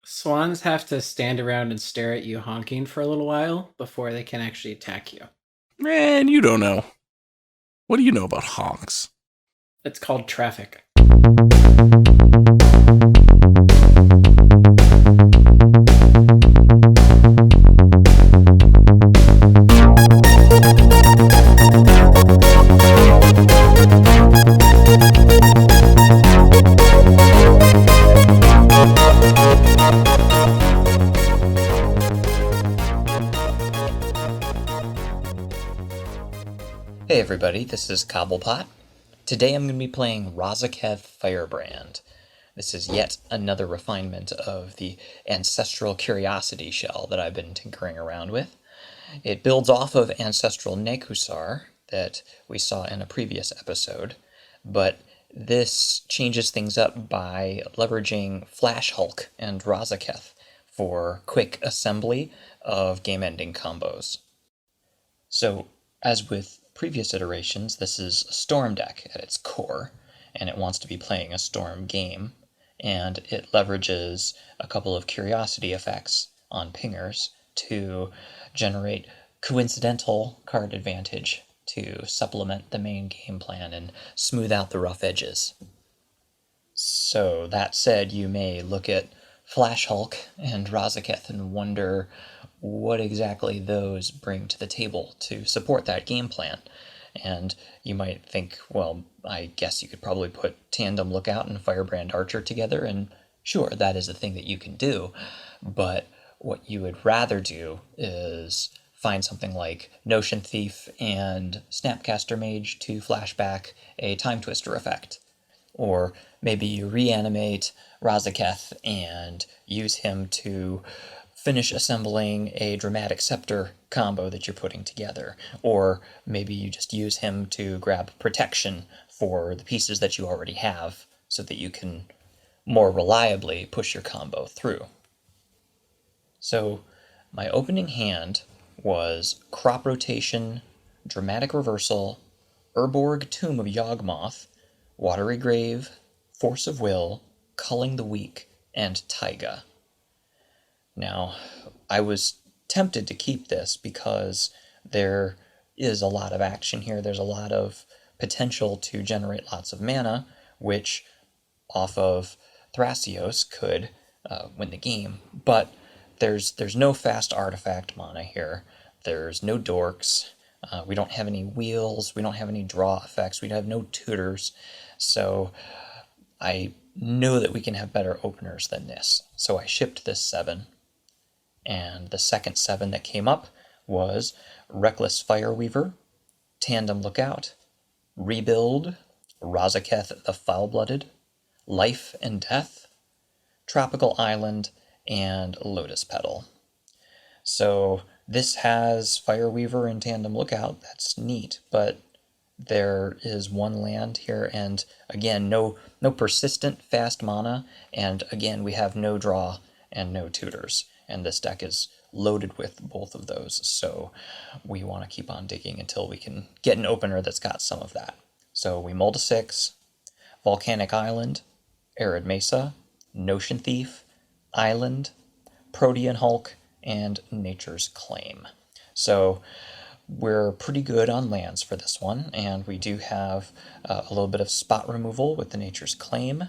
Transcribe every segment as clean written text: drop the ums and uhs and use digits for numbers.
Swans have to stand around and stare at you honking for a little while before they can actually attack you. Man, you don't know. What do you know about honks? It's called traffic. Hey everybody, this is cobblepott. Today I'm going to be playing Razahulk Firebrand. This is yet another refinement of the Ancestral Curiosity shell that I've been tinkering around with. It builds off of Ancestral Nekusar that we saw in a previous episode, but this changes things up by leveraging Flashhulk and Razahulk for quick assembly of game-ending combos. So, as with previous iterations, this is a Storm deck at its core, and it wants to be playing a Storm game, and it leverages a couple of curiosity effects on pingers to generate coincidental card advantage to supplement the main game plan and smooth out the rough edges. So, that said, you may look at Flashhulk and Razahulk and wonder what exactly those bring to the table to support that game plan. And you might think, well, I guess you could probably put Tandem Lookout and Firebrand Archer together, and sure, that is a thing that you can do, but what you would rather do is find something like Notion Thief and Snapcaster Mage to flashback a Time Twister effect. Or maybe you reanimate Razahulk and use him to finish assembling a Dramatic Scepter combo that you're putting together. Or maybe you just use him to grab protection for the pieces that you already have so that you can more reliably push your combo through. So my opening hand was Crop Rotation, Dramatic Reversal, Urborg Tomb of Yawgmoth, Watery Grave, Force of Will, Culling the Weak, and Taiga. Now, I was tempted to keep this because there is a lot of action here. There's a lot of potential to generate lots of mana, which off of Thrasios could win the game. But there's no fast artifact mana here. There's no dorks. We don't have any wheels. We don't have any draw effects. We have no tutors. So I know that we can have better openers than this. So I shipped this 7. And the second 7 that came up was Reckless Fireweaver, Tandem Lookout, Rebuild, Razahulk the Foul-Blooded, Life and Death, Tropical Island, and Lotus Petal. So this has Fireweaver and Tandem Lookout. That's neat, but there is one land here, and again, no persistent fast mana, and again, we have no draw and no tutors. And this deck is loaded with both of those, so we want to keep on digging until we can get an opener that's got some of that. So we mull to 6, Volcanic Island, Arid Mesa, Notion Thief, Island, Protean Hulk, and Nature's Claim. So we're pretty good on lands for this one, and we do have a little bit of spot removal with the Nature's Claim.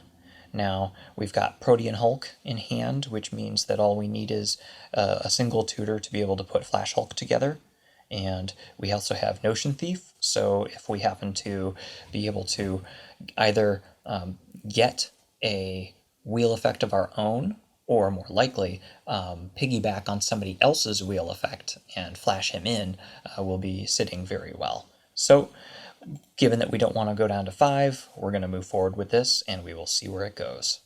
Now, we've got Protean Hulk in hand, which means that all we need is a single tutor to be able to put Flashhulk together. And we also have Notion Thief, so if we happen to be able to either get a wheel effect of our own, or more likely, piggyback on somebody else's wheel effect and flash him in, will be sitting very well. So, given that we don't want to go down to 5, we're going to move forward with this, and we will see where it goes.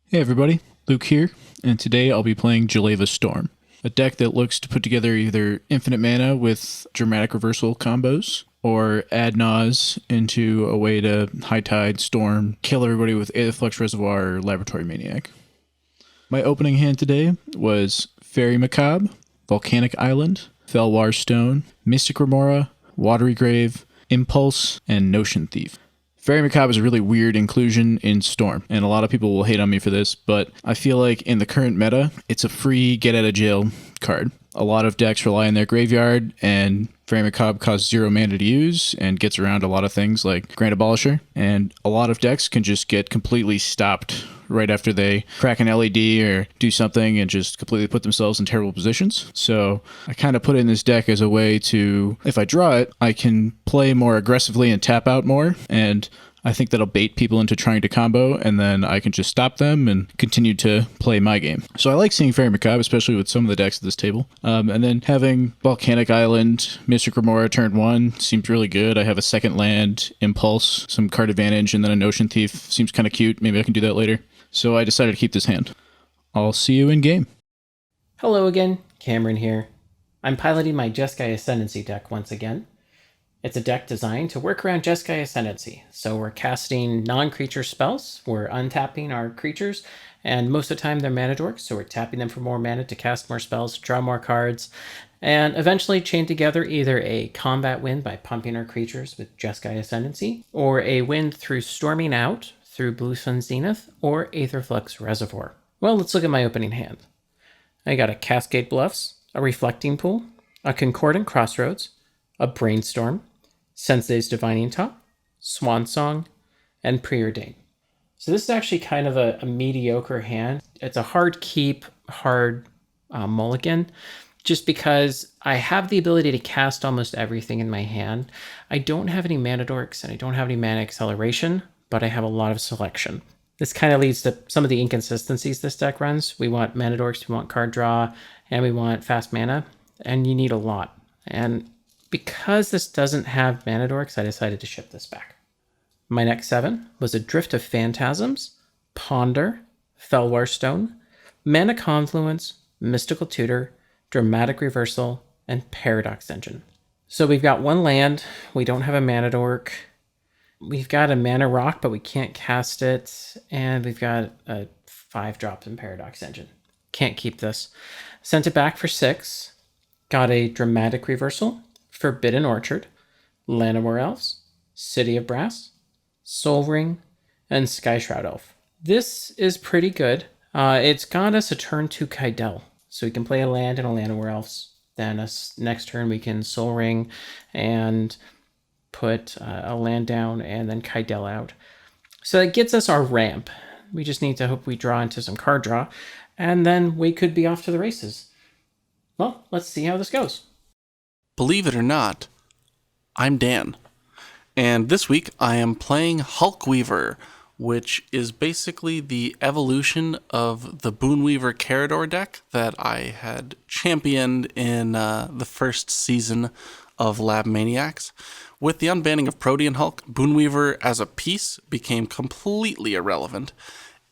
Hey everybody, Luke here, and today I'll be playing Jeleva Storm, a deck that looks to put together either infinite mana with dramatic reversal combos, or add Nas into a way to High Tide, Storm, kill everybody with Aetherflux Reservoir or Laboratory Maniac. My opening hand today was Fairy Macabre, Volcanic Island, Felwar Stone, Mystic Remora, Watery Grave, Impulse, and Notion Thief. Fairy Macabre is a really weird inclusion in Storm, and a lot of people will hate on me for this, but I feel like in the current meta, it's a free get-out-of-jail card. A lot of decks rely on their graveyard, and Fairy Macabre costs 0 mana to use and gets around a lot of things like Grand Abolisher, and a lot of decks can just get completely stopped right after they crack an LED or do something and just completely put themselves in terrible positions. So I kind of put in this deck as a way to, if I draw it, I can play more aggressively and tap out more, and I think that'll bait people into trying to combo, and then I can just stop them and continue to play my game. So I like seeing Fairy Macabre, especially with some of the decks at this table. And then having Volcanic Island, Mystic Remora turn 1 seems really good. I have a second land, Impulse, some card advantage, and then a Notion Thief. Seems kind of cute. Maybe I can do that later. So I decided to keep this hand. I'll see you in game. Hello again, Cameron here. I'm piloting my Jeskai Ascendancy deck once again. It's a deck designed to work around Jeskai Ascendancy, so we're casting non-creature spells, we're untapping our creatures, and most of the time they're mana dorks, so we're tapping them for more mana to cast more spells, draw more cards, and eventually chain together either a combat win by pumping our creatures with Jeskai Ascendancy, or a win through storming out through Blue Sun Zenith, or Aetherflux Reservoir. Well, let's look at my opening hand. I got a Cascade Bluffs, a Reflecting Pool, a Concordant Crossroads, a Brainstorm, Sensei's Divining Top, Swan Song, and Preordain. So this is actually kind of a mediocre hand. It's a hard keep, hard mulligan, just because I have the ability to cast almost everything in my hand. I don't have any mana dorks and I don't have any mana acceleration, but I have a lot of selection. This kind of leads to some of the inconsistencies this deck runs. We want mana dorks, we want card draw, and we want fast mana, and you need a lot. And because this doesn't have mana dorks, I decided to ship this back. My next 7 was a Drift of Phantasms, Ponder, Felwar Stone, Mana Confluence, Mystical Tutor, Dramatic Reversal, and Paradox Engine. So we've got 1 land, we don't have a mana dork, we've got a mana rock, but we can't cast it, and we've got a 5-drop in Paradox Engine. Can't keep this. Sent it back for 6, got a Dramatic Reversal, Forbidden Orchard, Llanowar Elves, City of Brass, Soul Ring, and Skyshroud Elf. This is pretty good. It's got us a turn 2 Kydel, so we can play a land and a Llanowar Elves. Then next turn we can Soul Ring and put a land down and then Kydel out. So that gets us our ramp. We just need to hope we draw into some card draw, and then we could be off to the races. Well, let's see how this goes. Believe it or not, I'm Dan. And this week I am playing Hulkweaver, which is basically the evolution of the Boonweaver Carador deck that I had championed in the first season of Lab Maniacs. With the unbanning of Protean Hulk, Boonweaver as a piece became completely irrelevant,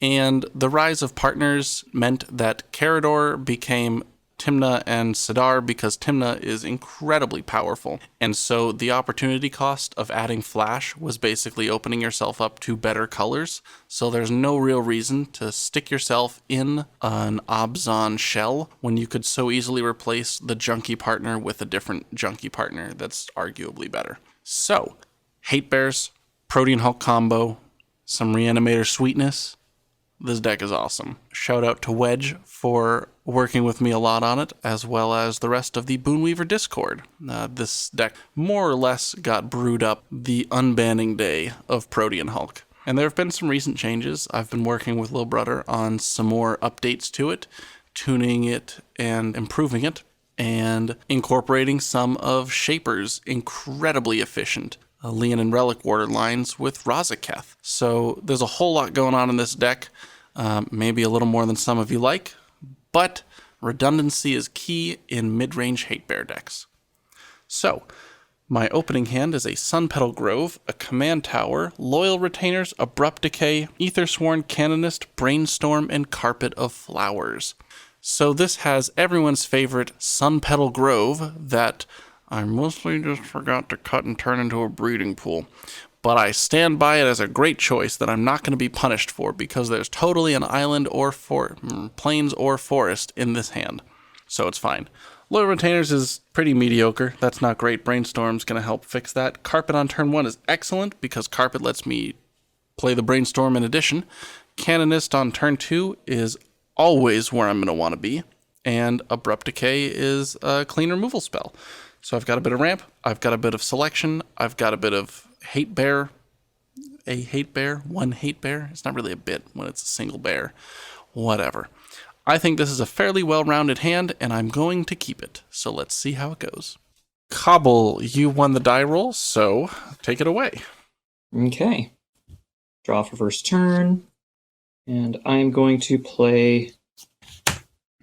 and the rise of partners meant that Carador became Tymna and Sidar because Tymna is incredibly powerful, and so the opportunity cost of adding Flash was basically opening yourself up to better colors, so there's no real reason to stick yourself in an Abzan shell when you could so easily replace the junky partner with a different junky partner that's arguably better. So, Hate Bears, Protean Hulk combo, some Reanimator sweetness. This deck is awesome. Shout out to Wedge for working with me a lot on it, as well as the rest of the Boonweaver Discord. This deck more or less got brewed up the unbanning day of Protean Hulk. And there have been some recent changes. I've been working with Lil Brother on some more updates to it, tuning it and improving it, and incorporating some of Shaper's incredibly efficient Leon and Relic Warder lines with Razahulk. So there's a whole lot going on in this deck, maybe a little more than some of you like, but redundancy is key in mid-range Hate Bear decks. So, my opening hand is a Sunpetal Grove, a Command Tower, Loyal Retainers, Abrupt Decay, Aethersworn Canonist, Brainstorm, and Carpet of Flowers. So this has everyone's favorite Sunpetal Grove that I mostly just forgot to cut and turn into a breeding pool. But I stand by it as a great choice that I'm not going to be punished for because there's totally an island or plains or forest in this hand. so it's fine. Loyal Retainers is pretty mediocre. That's not great. Brainstorm's going to help fix that. Carpet on turn 1 is excellent because Carpet lets me play the Brainstorm in addition. Canonist on turn 2 is always where I'm going to want to be. And Abrupt Decay is a clean removal spell. So I've got a bit of ramp. I've got a bit of selection. I've got a bit of Hate Bear. One hate bear. It's not really a bit when it's a single bear. Whatever. I think this is a fairly well-rounded hand, and I'm going to keep it. So let's see how it goes. Cobble, you won the die roll, so take it away. Okay. Draw for first turn. And I'm going to play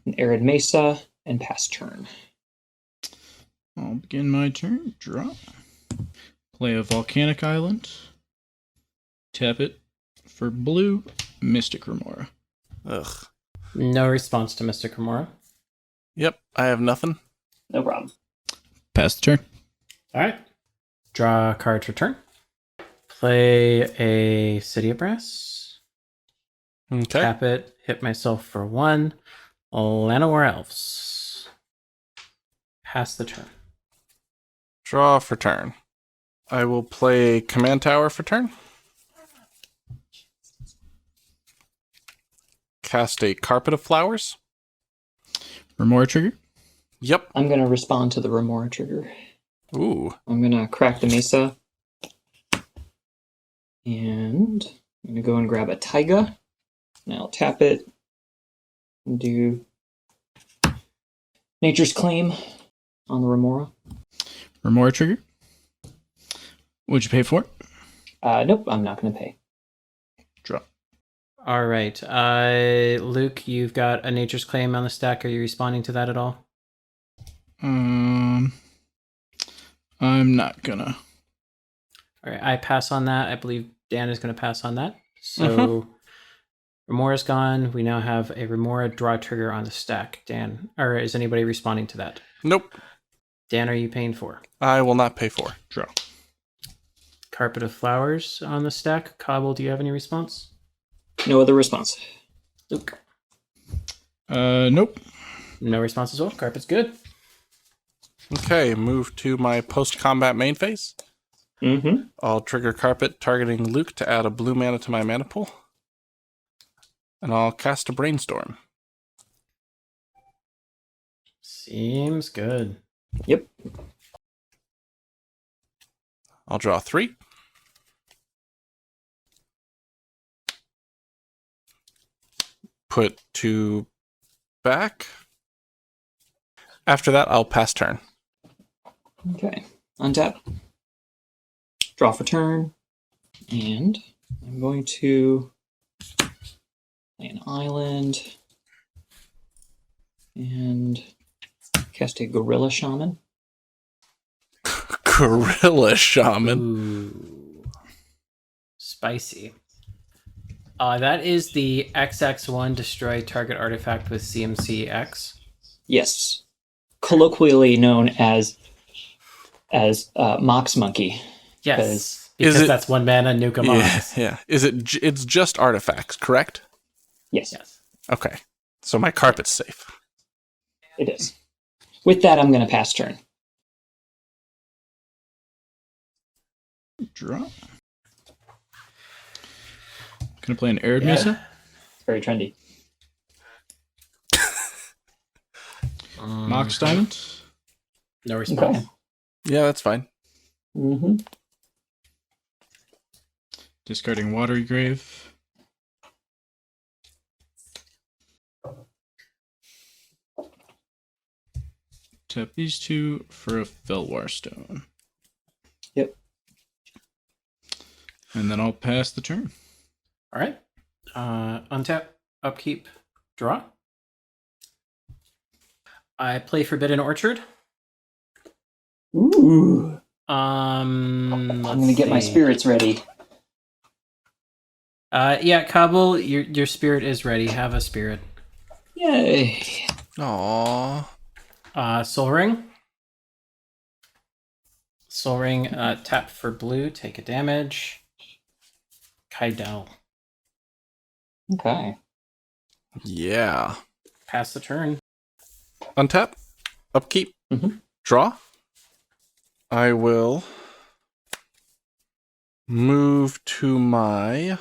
an Arid Mesa and pass turn. I'll begin my turn. Draw. Play a Volcanic Island. Tap it for blue. Mystic Remora. Ugh. No response to Mystic Remora. Yep, I have nothing. No problem. Pass the turn. All right. Draw a card for turn. Play a City of Brass. Okay. Tap it. Hit myself for 1. Llanowar Elves. Pass the turn. Draw for turn. I will play Command Tower for turn. Cast a Carpet of Flowers. Remora trigger. Yep. I'm going to respond to the Remora trigger. Ooh. I'm going to crack the Mesa. And I'm going to go and grab a Taiga. And I'll tap it. And do Nature's Claim on the Remora. Remora trigger. What'd you pay for it? Nope, I'm not going to pay. Draw. All right. Luke, you've got a Nature's Claim on the stack. Are you responding to that at all? I'm not gonna. All right. I pass on that. I believe Dan is going to pass on that. So Remora's gone. We now have a Remora draw trigger on the stack. Dan, or is anybody responding to that? Nope. Dan, are you paying for? I will not pay for. Draw. Carpet of Flowers on the stack. Cobble, do you have any response? No other response. Luke. Nope. No response as well. Carpet's good. Okay, move to my post-combat main phase. Mm-hmm. I'll trigger Carpet, targeting Luke to add a blue mana to my mana pool. And I'll cast a Brainstorm. Seems good. Yep. I'll draw 3. Put 2 back. After that, I'll pass turn. Okay. Untap. Draw for turn. And I'm going to play an island. And cast a Gorilla Shaman. Gorilla Shaman. Ooh. Spicy. That is the XX1 destroy target artifact with CMC-X. Yes. Colloquially known as Mox Monkey. Yes. Is Because it- that's 1 mana, nuke 'em Yeah, off. yeah. It's just artifacts, correct? Yes, Yes. Okay. So my Carpet's safe. it is. With that, I'm going to pass turn. Draw. Gonna play an Arid Mesa. It's very trendy. Mox Diamond. No response. Okay. Yeah, that's fine. Mm-hmm. Discarding Watery Grave. Tap these 2 for a Felwar Stone. Yep. And then I'll pass the turn. All right. Untap, upkeep, draw. I play Forbidden Orchard. Ooh. I'm going to get my spirits ready. Yeah, Cobble, your spirit is ready. Have a spirit. Yay. Aww. Soul Ring. Soul Ring, tap for blue, take a damage. Kaidel. Okay. Yeah. Pass the turn. Untap. Upkeep. Mhm. Draw. I will move to my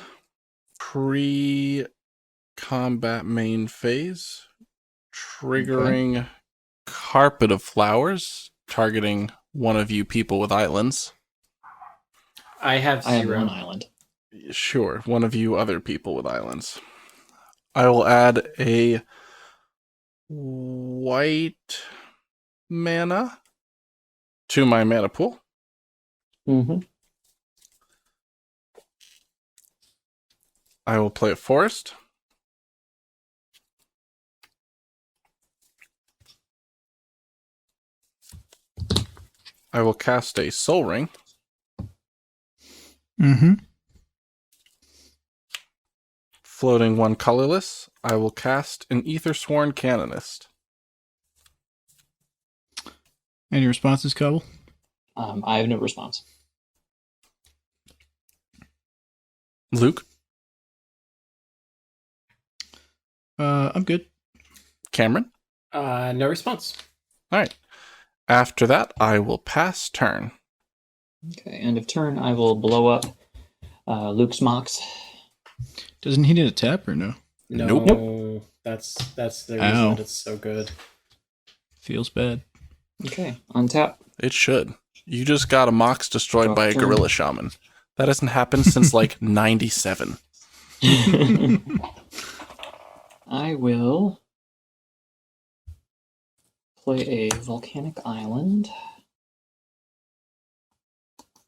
pre-combat main phase, triggering Carpet of Flowers, targeting one of you people with islands. I have 0. I have one island. Sure, one of you other people with islands. I will add a white mana to my mana pool. Mm-hmm. I will play a forest. I will cast a Soul Ring. Mm-hmm. Floating one colorless, I will cast an Aethersworn Canonist. Any responses, Cobble? I have no response. Luke, I'm good. Cameron. No response. All right. After that, I will pass turn. Okay, end of turn. I will blow up Luke's Mox. Doesn't he need a tap or no? No, Nope. that's the reason Ow. that it's so good. Feels bad. Okay, untap. It should. You just got a Mox destroyed Draw by a turn. gorilla shaman. That hasn't happened since like 97. I will play a volcanic island.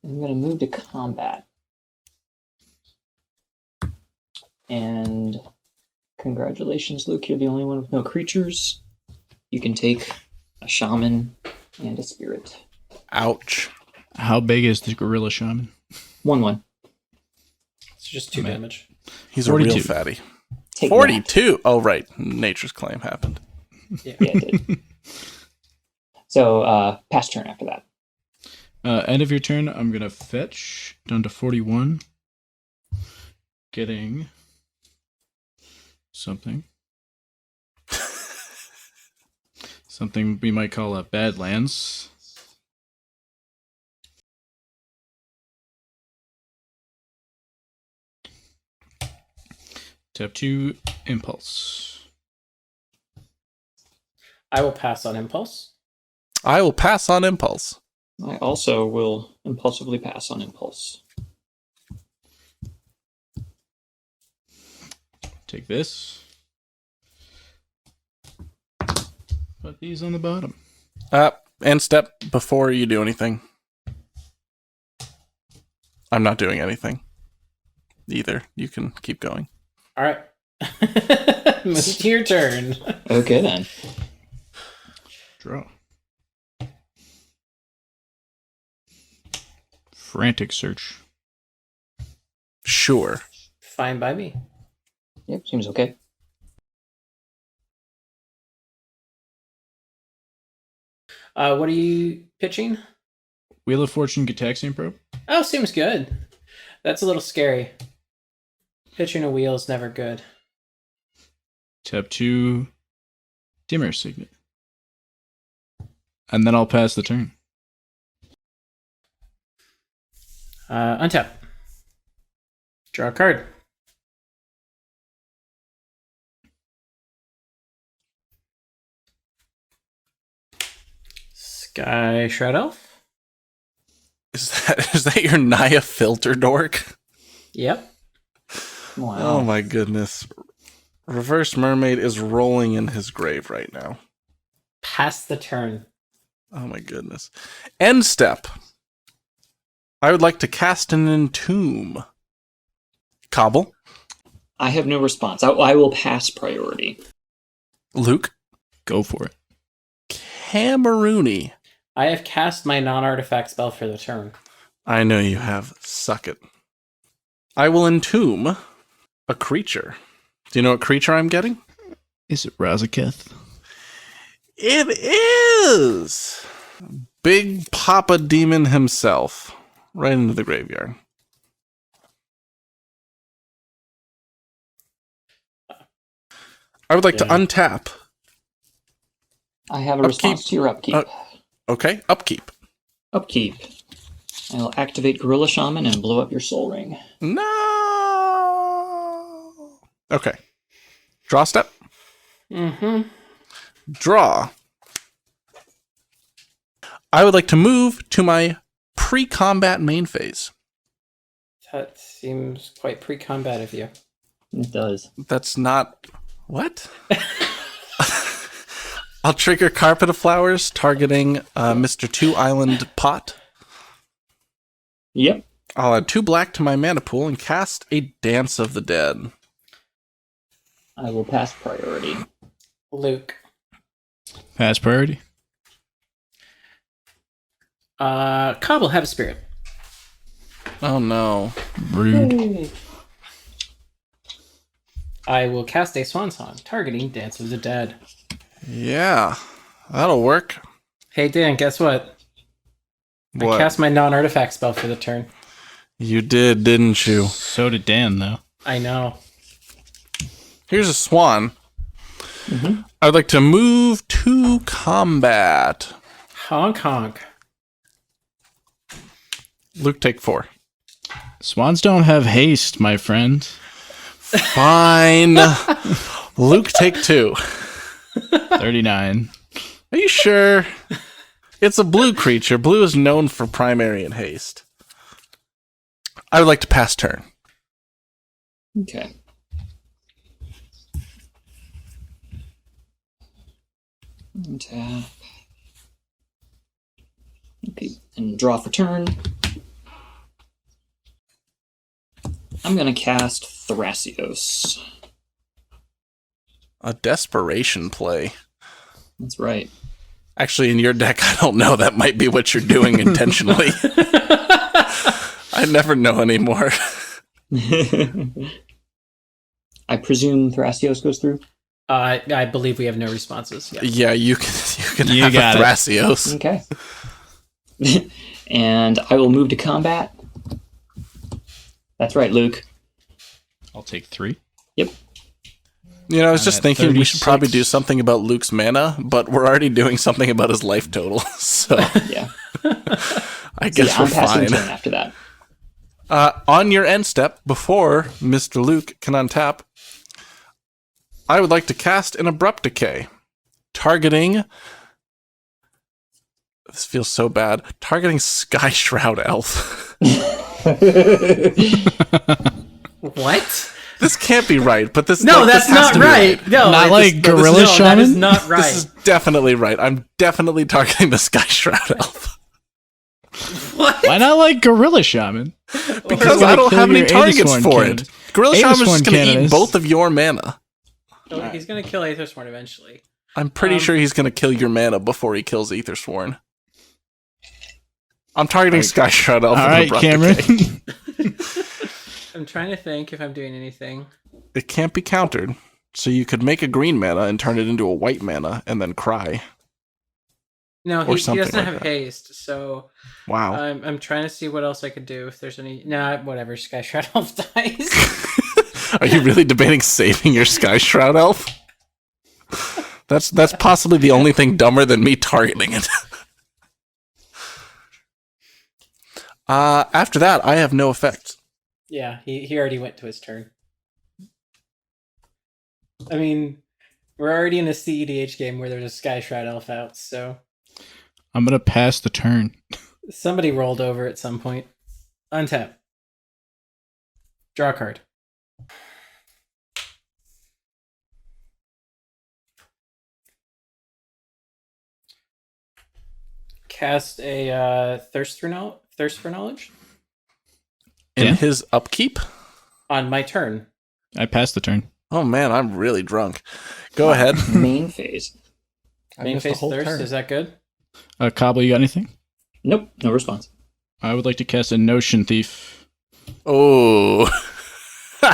I'm going to move to combat. And congratulations, Luke. You're the only one with no creatures. You can take a shaman and a spirit. Ouch. How big is the gorilla shaman? 1/1. It's just 2 Man. damage. He's a real 42. fatty. Take 42. Oh, right. Nature's Claim happened. that. Yeah, it did. So, pass turn after that. End of your turn, I'm going to fetch down to 41. Getting something. Something we might call a Badlands. Tap 2, Impulse. I will pass on impulse. I will pass on Impulse. I also will impulsively pass on impulse. Take this. Put these on the bottom. And step before you do anything. I'm not doing anything either. You can keep going. All right. Move to your turn. Okay, then. Draw. Frantic Search. Sure. Fine by me. Yep, seems okay. What are you pitching? Wheel of Fortune Gataxian Probe. Oh, seems good. That's a little scary. Pitching a wheel is never good. Tap 2, Dimmer Signet. And then I'll pass the turn. Untap. Draw a card. Sky Shroud Elf. Is that your Naya filter dork? Yep. Wow. Oh my goodness. Reverse Mermaid is rolling in his grave right now. Pass the turn. Oh my goodness. End step. I would like to cast an Entomb. Cobble. I have no response. I will pass priority. Luke. Go for it. Camerooni. I have cast my non-artifact spell for the turn. I know you have. Suck it. I will Entomb a creature. Do you know what creature I'm getting? Is it Razahulk? It is! Big Papa Demon himself. Right into the graveyard. I would like to untap I have a response to your upkeep. Okay, upkeep. Upkeep. I will activate Gorilla Shaman and blow up your soul ring. No. Okay. Draw step. Mm-hmm. Draw. I would like to move to my pre-combat main phase. That seems quite pre-combat of you. It does. That's not... What? I'll trigger Carpet of Flowers, targeting Mr. 2 Island Pot. Yep. I'll add 2 black to my mana pool and cast a Dance of the Dead. I will pass priority. Luke. Pass priority. Cobble, have a spirit. Oh no. Rude. I will cast a Swan Song, targeting Dance of the Dead. Yeah, that'll work. Hey Dan, guess what? What? I cast my non-artifact spell for the turn. You did, didn't you? So did Dan, though. I know. Here's a swan. Mm-hmm. I'd like to move to combat. Honk honk. Luke, take 4. Swans don't have haste, my friend. Fine. Luke, take 2. 39. Are you sure? It's a blue creature. Blue is known for primary and haste. I would like to pass turn. Okay. Tap. Okay, and draw for turn. I'm going to cast Thrasios. A desperation play. That's right. Actually, in your deck, I don't know. That might be what you're doing intentionally. I never know anymore. I presume Thrasios goes through? I believe we have no responses yet. Yeah, you can You have got a it. Thrasios. Okay. And I will move to combat. That's right, Luke. I'll take 3. Yep. You know, I was I'm just at thinking we should probably 36. do something about Luke's mana, but we're already doing something about his life total. So Yeah. I So guess yeah, I'm we're passing fine. turn after that. On your end step, before Mr. Luke can untap, I would like to cast an Abrupt Decay, targeting... This feels so bad. Targeting Sky Shroud Elf. What? This can't be right, but this No, like, that's this has not to be right. No, Not it- like this- Gorilla no, That is Shaman? not right. This is definitely right. I'm definitely targeting the Sky Shroud Elf. What? Why not like Gorilla Shaman? Because gonna I don't kill have any your targets Aethersworn for cannon. it. Gorilla Shaman's just Aethersworn going to cannon eat is- both of your mana. Oh, he's gonna kill Aethersworn eventually. I'm pretty sure he's going to kill your mana before he kills Aethersworn. I'm targeting Sky Shroud Elf. All with right, Abrupt Cameron. Decay. I'm trying to think if I'm doing anything. It can't be countered. So you could make a green mana and turn it into a white mana and then cry. No, Or he something doesn't like have that. haste, so Wow. I'm trying to see what else I could do if there's any. Nah, whatever. Sky Shroud Elf dies. Are you really debating saving your Sky Shroud Elf? That's possibly the only thing dumber than me targeting it. After that, I have no effects. Yeah, he already went to his turn. I mean, we're already in a cEDH game where there's a Sky Shroud Elf out, so I'm going to pass the turn. somebody rolled over at some point. Untap. Draw a card. Cast a Thirst for Knowledge In Yeah. his upkeep? on my turn. I passed the turn. Oh man, I'm really drunk. Go ahead. Main phase. I Main missed the phase whole Thirst, turn. is that good? Cobble, you got anything? Nope, no response. I would like to cast a Notion Thief. Oh.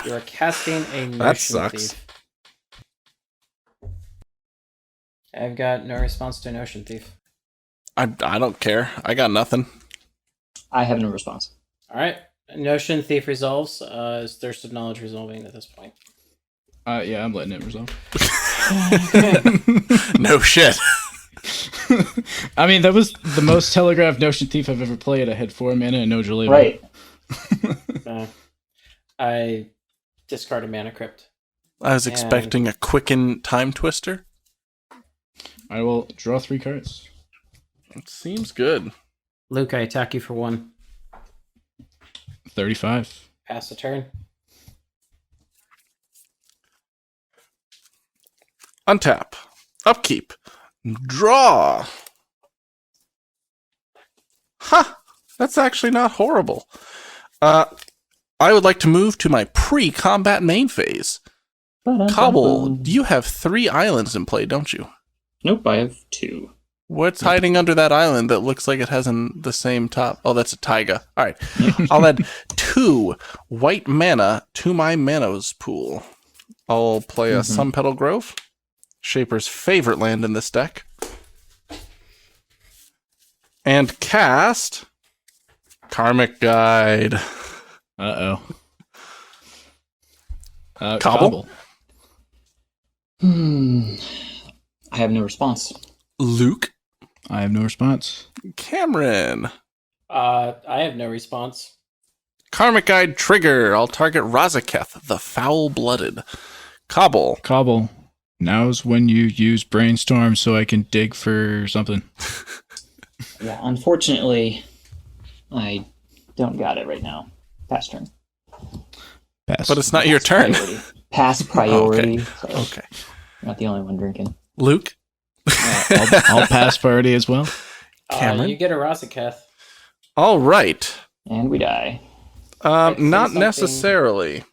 You are casting a Notion That sucks. Thief. I've got no response to Notion Thief. I don't care. I got nothing. I have no response. Alright. Notion Thief resolves. Is Thirst of Knowledge resolving at this point? Yeah, I'm letting it resolve. No shit. I mean, that was the most telegraphed Notion Thief I've ever played. I had 4 mana and no Jeleva. Right. I discard a mana crypt. I was expecting a quicken time twister. I will draw 3 cards. It seems good. Luke, I attack you for 1. 35. Pass the turn. Untap. Upkeep. Draw. Ha! That's actually not horrible. I would like to move to my pre-combat main phase. Cobble, you have 3 islands in play, don't you? Nope, I have 2. What's hiding under that island that looks like it has the same top? Oh, that's a taiga. All right. I'll add 2 white mana to my Manos pool. I'll play a Sunpetal Grove, Shaper's favorite land in this deck, and cast Karmic Guide. Uh-oh. Cobble? I have no response. Luke? I have no response. Cameron? I have no response. Karmic Guide trigger. I'll target Razahulk, the Foul-Blooded. Cobble? Cobble. Now's when you use Brainstorm so I can dig for something. Yeah, unfortunately, I don't got it right now. Pass turn. Pass. But it's not your turn. Priority. Pass priority. So Okay. I'm not the only one drinking. Luke? I'll pass priority as well. Cameron? You get a Razahulk. All right. And we die. I'd say Not something- necessarily.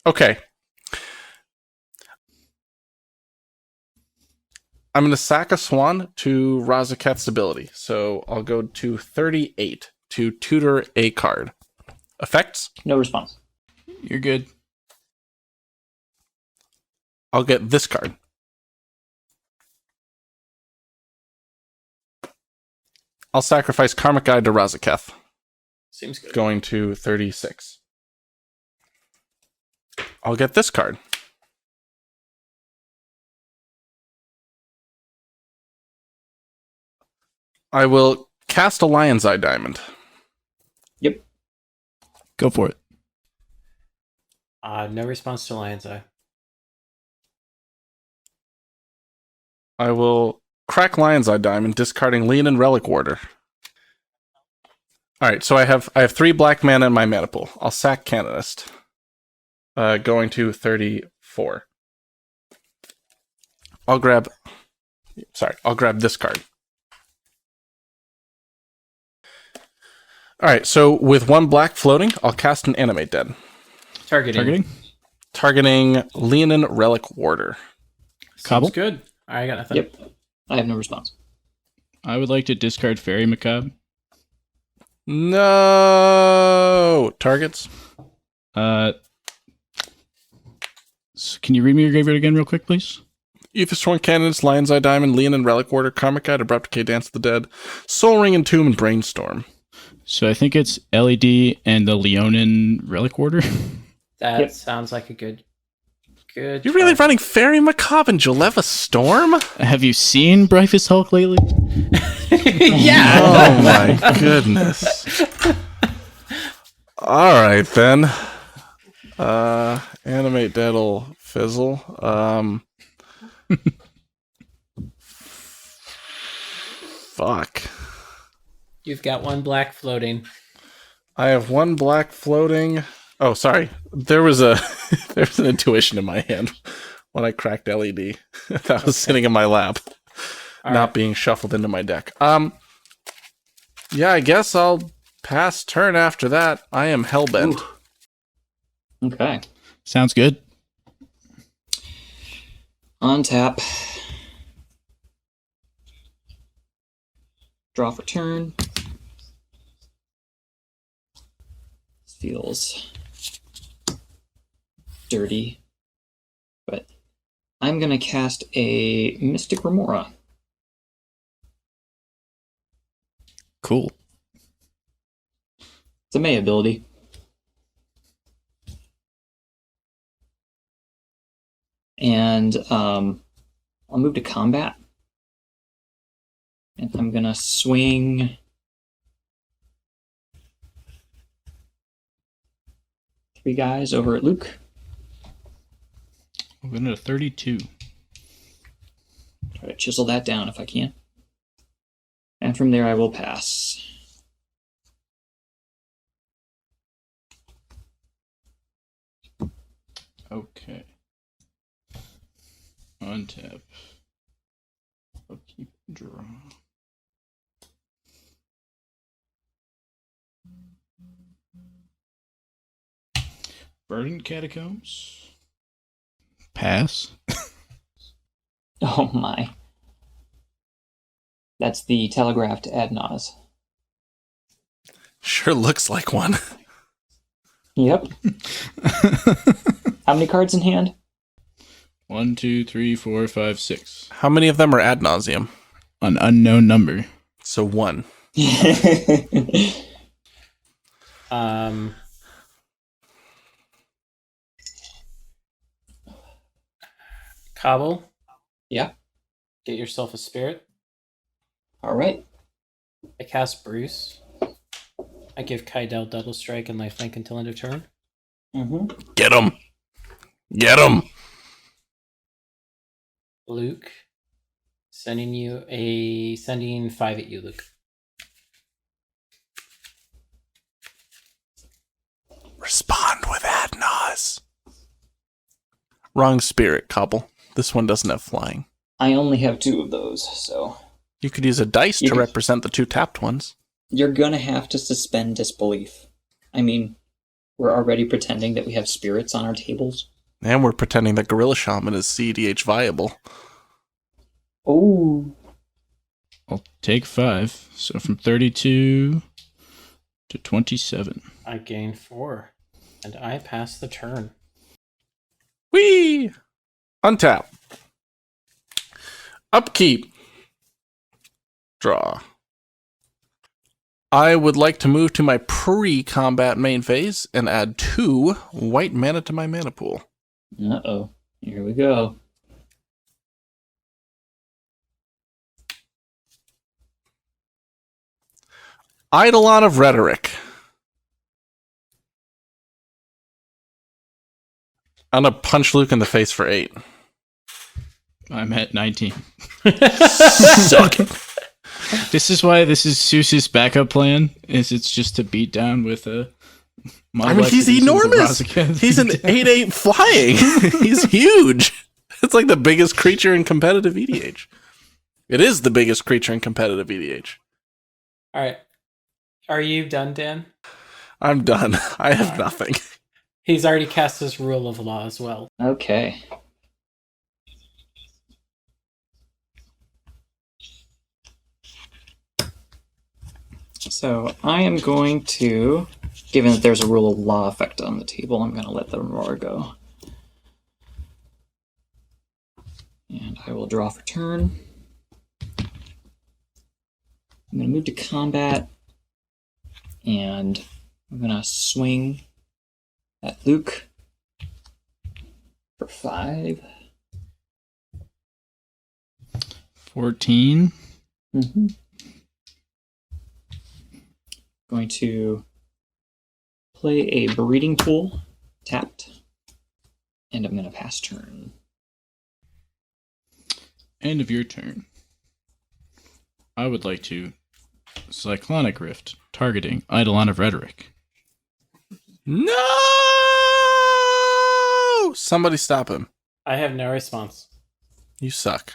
Okay. I'm going to sack a swan to Razahulk's ability. So I'll go to 38 to tutor a card. Effects? No response. You're good. I'll get this card. I'll sacrifice Karmic Guide to Razahulk. Seems good. Going to 36. I'll get this card. I will cast a Lion's Eye Diamond. Yep. Go for it. No response to Lion's Eye. I will crack Lion's Eye Diamond, discarding Leonin Relic Warder. All right, so I have 3 black mana in my mana pool. I'll sack Canonist. Going to 34. I'll grab this card. All right, so with 1 black floating, I'll cast an Animate Dead. Targeting. Targeting Leonin Relic Warder. Cobble? Seems good. I got nothing. Yep. I have no response. I would like to discard Fairy Macabre. No targets. Can you read me your graveyard again real quick, please? Aetherstone Cannons, Lion's Eye Diamond, Leonin Relic Warder, Karmic Guide, Abrupt Decay, Dance of the Dead, Soul Ring, Entomb, and Brainstorm. So I think it's LED and the Leonin Relic Warder. That sounds like a good. You're really running Fairy Macabre and Jeleva Storm? Have you seen Brightest Hulk lately? Yeah. Oh my goodness. All right then. Animate Dead'll fizzle. Fuck. You've got 1 black floating. I have 1 black floating. Oh, sorry. There was an intuition in my hand when I cracked LED. That was sitting in my lap, not being shuffled into my deck. Yeah, I guess I'll pass turn after that. I am hellbent. Ooh. Okay. Sounds good. On tap. Draw for turn. Feels dirty, but I'm going to cast a Mystic Remora. Cool. It's a May ability. And I'll move to combat. And I'm going to swing 3 guys over at Luke. We're going to 32. Try to chisel that down if I can. And from there I will pass. Okay. Untap. Upkeep, draw. Verdant Catacombs. Pass. Oh my. That's the telegraphed Adnaz. Sure looks like one. Yep. How many cards in hand? 1, 2, 3, 4, 5, 6. How many of them are ad nauseum? An unknown number. So 1. Cobble, Yeah. get yourself a spirit. All right. I cast Bruce. I give Kaidel double strike and lifelink until end of turn. Mm-hmm. Get him! Get him! Luke, sending 5 at you, Luke. Respond with ad nause. Wrong spirit, Cobble. This one doesn't have flying. I only have 2 of those, so You could use a dice You to could- represent the 2 tapped ones. you're gonna have to suspend disbelief. I mean, we're already pretending that we have spirits on our tables. And we're pretending that Gorilla Shaman is cEDH viable. Oh. I'll take 5. So from 32 to 27. I gain 4, and I pass the turn. Whee! Untap. Upkeep. Draw. I would like to move to my pre-combat main phase and add 2 white mana to my mana pool. Uh-oh. Here we go. Eidolon of Rhetoric. I'm gonna punch Luke in the face for 8. I'm at 19. Suck it. This is why this is Seuss's backup plan, is it's just to beat down with a... I mean, he's enormous. He's an 8/8 flying. He's huge. It's like the biggest creature in competitive EDH. It is the biggest creature in competitive EDH. All right. Are you done, Dan? I'm done. I have nothing. He's already cast his rule of law as well. Okay. So I am going to, given that there's a rule of law effect on the table, I'm going to let the roar go. And I will draw for turn. I'm going to move to combat. And I'm going to swing at Luke for 5. 14. Mm-hmm. Going to play a breeding pool, tapped, and I'm going to pass turn. End of your turn. I would like to Cyclonic Rift, targeting Eidolon of Rhetoric. No! Somebody stop him. I have no response. You suck.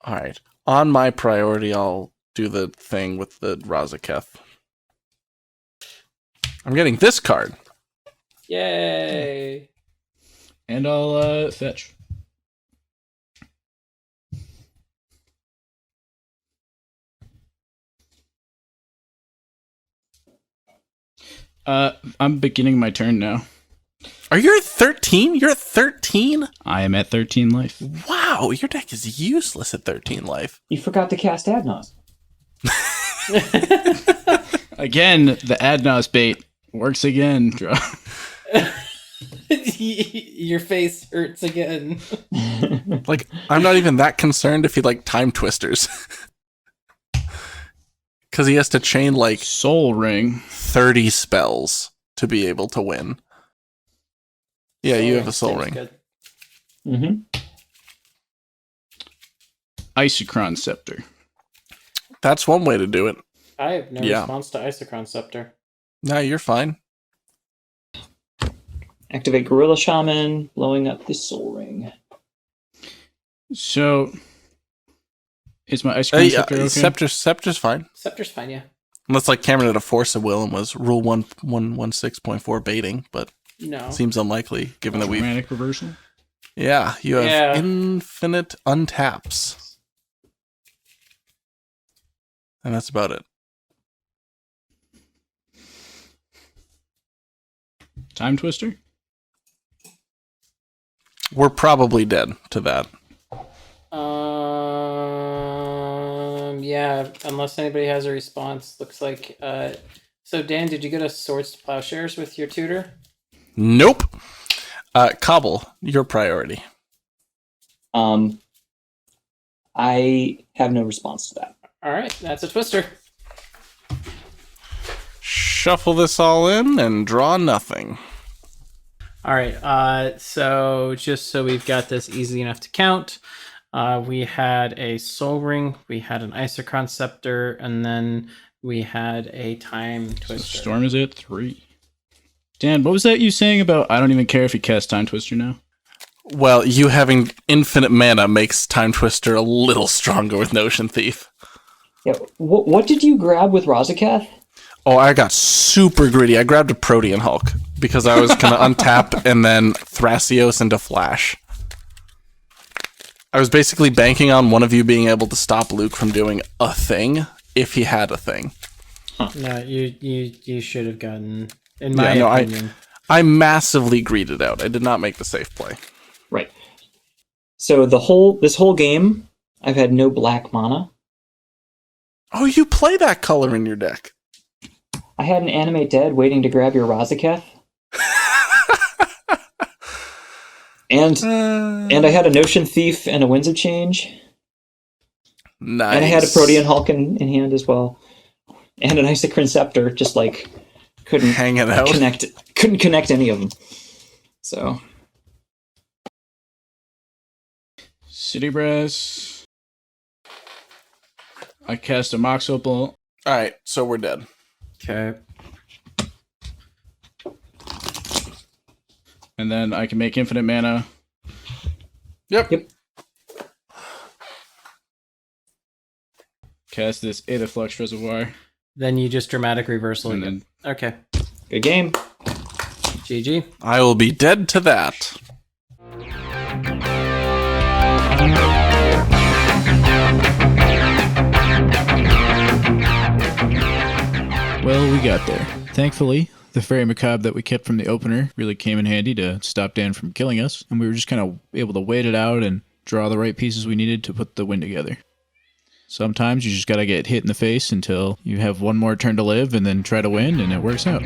All right. On my priority, I'll do the thing with the Razahulk. I'm getting this card. Yay! And I'll fetch. I'm beginning my turn now. Are you at 13? You're at 13? I am at 13 life. Wow, your deck is useless at 13 life. You forgot to cast Adnos. Again, the Adnos bait works again. Your face hurts again. Like, I'm not even that concerned if he, like, time twisters. Because he has to chain, like, Soul Ring. 30 spells to be able to win. Yeah, you have a soul ring. Good. Mm-hmm. Isochron Scepter. That's one way to do it. I have no response to Isochron Scepter. No, you're fine. Activate Gorilla Shaman, blowing up the Soul Ring. So, is my Isochron Scepter okay? Scepter's fine. Scepter's fine, yeah. Unless, like, Cameron had a Force of Will and was Rule 116.4 baiting, but No. seems unlikely, given that we've... Dramatic Reversal? Yeah, you have infinite untaps. And that's about it. Time Twister? We're probably dead to that. Yeah, unless anybody has a response. Looks like, so Dan, did you go to Swords to Plowshares with your tutor? Nope. Cobble, your priority. I have no response to that. All right, that's a twister. Shuffle this all in and draw nothing. All right, so just so we've got this easy enough to count, we had a Soul Ring, we had an Isochron Scepter, and then we had a Time Twister. So Storm is at 3. Dan, what was that you saying about I don't even care if you cast Time Twister now? Well, you having infinite mana makes Time Twister a little stronger with Notion Thief. Yeah. What did you grab with Razahulk? Oh, I got super greedy. I grabbed a Protean Hulk because I was going to untap and then Thrasios into Flash. I was basically banking on one of you being able to stop Luke from doing a thing if he had a thing. Huh. No, you should have gotten, in my opinion. I massively greeded out. I did not make the safe play. Right. So this whole game, I've had no black mana. Oh, you play that color in your deck. I had an Animate Dead waiting to grab your Razahulk. and I had a Notion Thief and a Winds of Change. Nice. And I had a Protean Hulk in hand as well. And an Isochron Scepter, just like couldn't hang it out. Couldn't connect any of them. So City Brass. I cast a Mox Opal. Alright, so we're dead. Okay. And then I can make infinite mana. Yep. Cast this Aether Flux Reservoir. Then you just dramatic reversal And again. Okay. good game. GG. I will be dead to that. Well, we got there. Thankfully, the Fairy Macabre that we kept from the opener really came in handy to stop Dan from killing us, and we were just kind of able to wait it out and draw the right pieces we needed to put the win together. Sometimes you just gotta get hit in the face until you have one more turn to live and then try to win, and it works out.